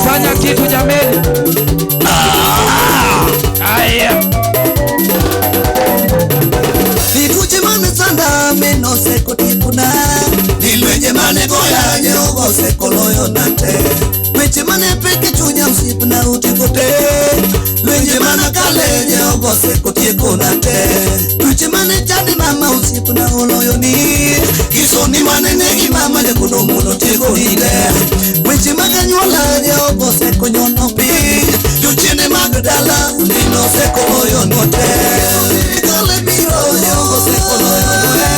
Fanya kitu jameni. Aya. Vituje mane sanda meno seko tikuna. Nilweje mane goya nyogo seko loyo nate. Weche mane peke chunya msipu na utikote. Lweje mane kale nyogo seko tikuna te. Weche mane chani mama usipu na oloyo ni. Kisoni mane negi mama ya kuno muno tiko hile. Weche maganyuala nyogo seko nyono pi. Yuchine magdala nino seko loyo note. Kale biro nyogo seko loyo note.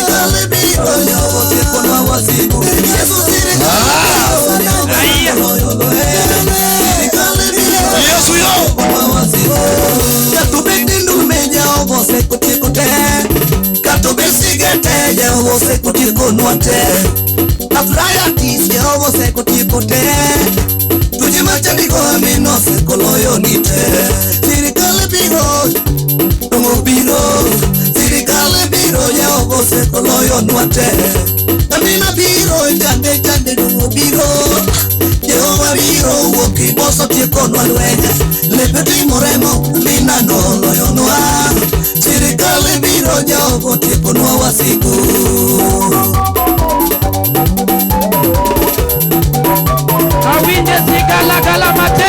Kale biro nyogo seko na wasiku. Yesu siri kale loyo note. Kale biro Yesu yo na wasiku. Katubekti ndumeja obo seko tiko te. Katubesi gete ya obo seko tiko note. Afraya tisi ya obo seko tiko te. Tujimachani kwa amino seko loyo nite. Sirikale biro Tungo biro Sirikale biro ya obo seko loyo nwate. Amina biro Jande jande dungo biro Yehova biro Woki boso tieko nwalwenya Lepeti moremo Amina no loyo nwa. Sirikale biro ya obo tieko nwa wasiku. Kawinje sigala gala mate.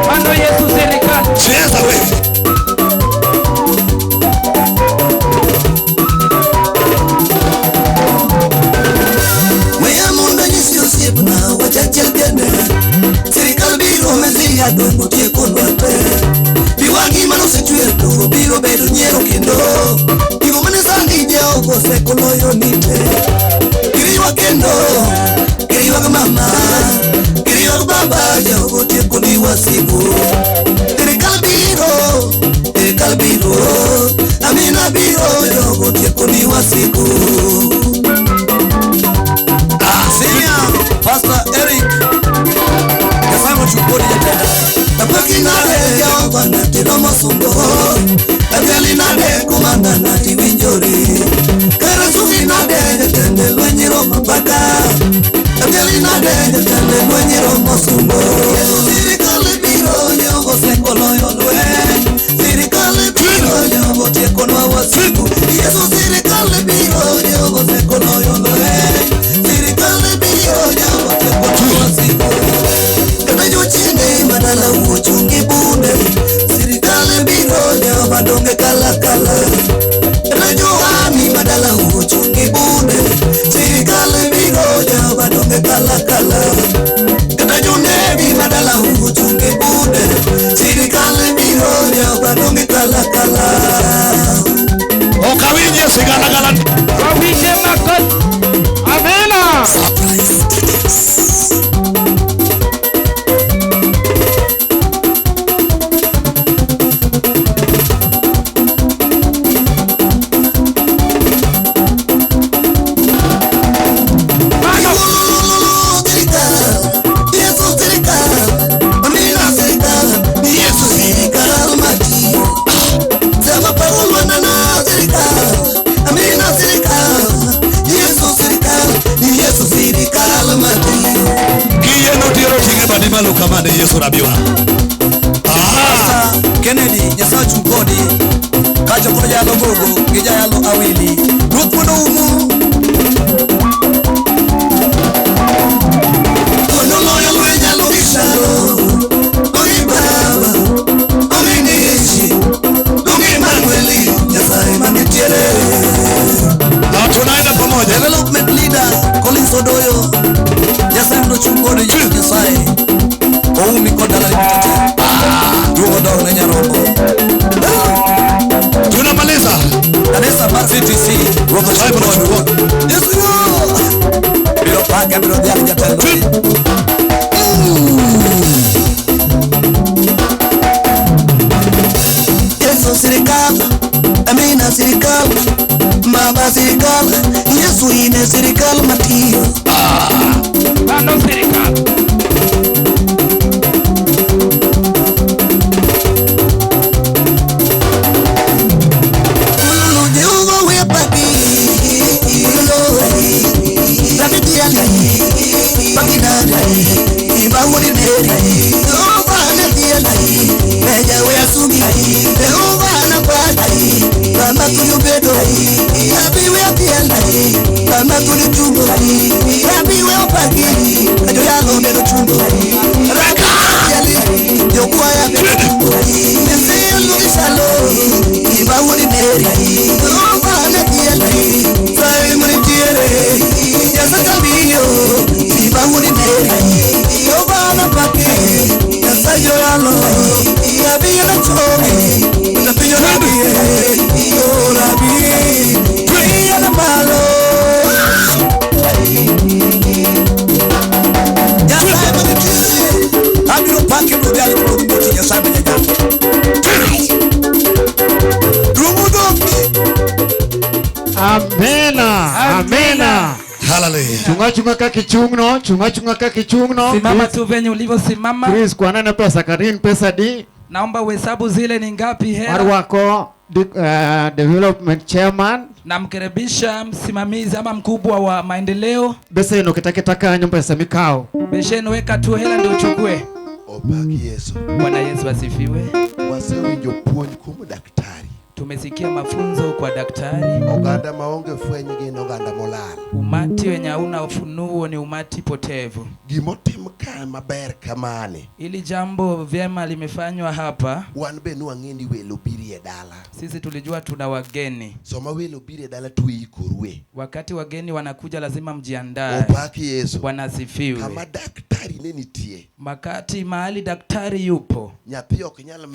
Mano Yesu serikali. Cheza wewe. Weya mundo nyisi usipu na wachachel gene. Serikali biro mezia dongo tieko nwate. Biwangi mano sechuel dongo biro bedo nyero kendo. Igo mane sangi jao go seko loyo nite. Kiriwa kendo Kiriwa mama Kiriwa baba jao go tieko ni wasiku. Serikali biro Amina biro jao go tieko ni wasiku. Pastor Eric Kasama chukodi jatenda. Tapaki nade yao bana tiromo sundo. Ajali nade kumanga na tivinjori. Karasuki nade jatende lwenyiro mabaka. Ajali nade jatende lwenyiro mosundo. Sirikale biro nyogo seko loyo lwe. Sirikale biro nyogo tieko nwa wasiku. Yesu sirikale biro nyogo seko loyo lwe. Sirikale biro nyogo tieko nwa wasiku. Kata juchine madala uchungi bunde. Sirikale biro nyogo badonge kala kala. Kata juhami madala uchungi bunde. Sirikale biro nyogo badonge kala kala. Kata junebi madala uchungi bunde. Sirikale biro nyogo badonge kala kala. Okawinje sigala gala. Kawinje makot. Amena. Malo kamane Yesu rabiwa. Kennedy nyasa chukodi kacho kuna jalo gogo gija yalo awili rukuno umu kono loyo lwe jalo ishalo oiba Dugo dog na Nyarombo. Tunamaliza. Kanisa Bar CTC. Robo Shaibu Robo. Yesu yo. Biro paka biro diali jatendo. Yesu serikali. Amina serikali. Baba serikali. Yesu ine serikali matio. Bano serikali. Amena. Amena. Hallelujah. Chunga kaki chungno. Simama tu venye ulivyosimama. Chris, kwa nani pesa Karin pesa di? Naomba uhesabu zile ni ngapi hela. Marwako development chairman. Namkaribisha msimamizi ama mkubwa wa maendeleo. Beseno kitakitaka nyumba ya mikao. Besheno weka tu hela ndio uchukue. Obaki Yesu. Bwana Yesu asifiwe. Wasewi jopuonj kumu daktari. Tumesikia mafunzo kwa daktari. Oganda maonge fwenye gino oganda molal. Umati wenye hauna ufunuo ni umati potevu. Gimotim ka maber kamane. Ili jambo vyema limefanywa hapa. Wan be nuang'eni welo biri dala. Sisi tulijua tuna wageni. Soma welo biri dala tuikorwe. Wakati wageni wanakuja lazima mjiandae. Obaki Yesu. Bwana asifiwe. Kama daktari ne nitie. Makati mahali daktari yupo. Nyathi ok nyal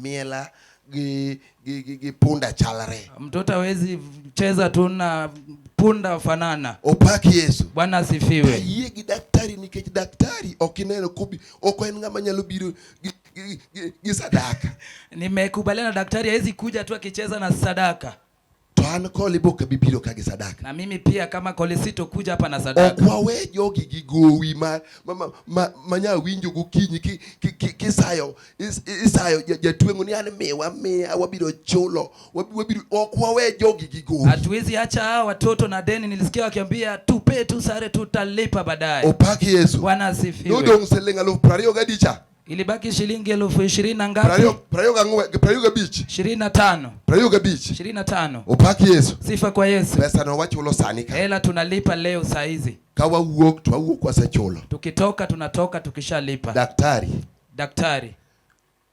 miela gi punda chalre. Mtoto hawezi cheza tu na punda fanana. Obaki Yesu. Bwana asifiwe. Yie gi daktari nikech daktari okineno kubi oko en ngama nyalo biro gi sadaka. Nimekubaliana na daktari hawezi kuja tu akicheza na sadaka. An kole boka bibiro kagi sadaka. Na mimi pia kama kole sito kuja hapa na sadaka. Okwawe jogi gigowi manya winjo gokinyi kisayo jatwengo ni an miya wabiro chulo wabiro okwawe jogi gigowi. Hatuwezi acha hao watoto na deni. Nilisikia wakiambia tupe tu sare tutalipa baadaye. Opaki Yesu. Bwana asifiwe. Nodong selenga lo 20 gadicha. Ilibaki shilingi 20,000 na ngapi? 25. 25. Opaki Yesu. Sifa kwa Yesu. Pesa no wachulo sani ka. Hela tunalipa leo saa hizi. Kawa uok kwa sachulo. Tukitoka tunatoka tukishalipa. Daktari.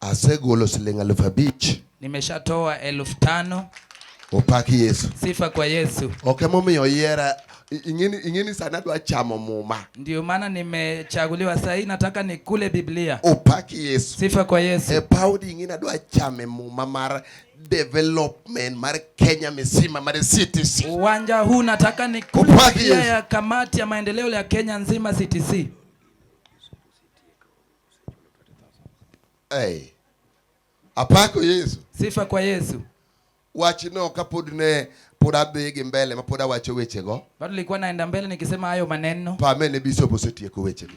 Asegolo silinga 5,000. Nimeshatoa 5,000. Opaki Yesu. Sifa kwa Yesu. Okemomiyo yera ingeni sana dwa chamo muma. Ndio maana nimechaguliwa saa hii nataka nikule Biblia. Opaki Yesu. Sifa kwa Yesu. Paudi ingina dwa chame muma mar development mar Kenya misima mar CTC. Uwanja huu nataka nikule Biblia ya kamati ya maendeleo ya Kenya nzima CTC. Apako Yesu. Sifa kwa Yesu. Wachino kapodne poda bege mbele mapoda wacho wechego. Bado nilikuwa naenda mbele nikisema hayo maneno. Pamene bishop osetieko wechego.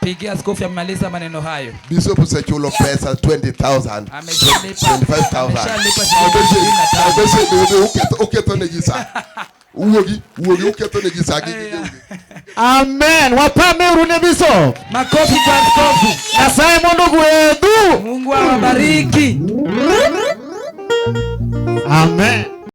Pigia askofu amemaliza maneno hayo. Bishop osechulo pesa 20,000. Ameshalipa 25,000. Ameshalipa. Uketo ne gisa. Uogi uketo ne gisa. Amen. Wapame urune bishop. Makofi kwa askofu. Nasaye mundu gwedu. Mungu awabariki. Amen.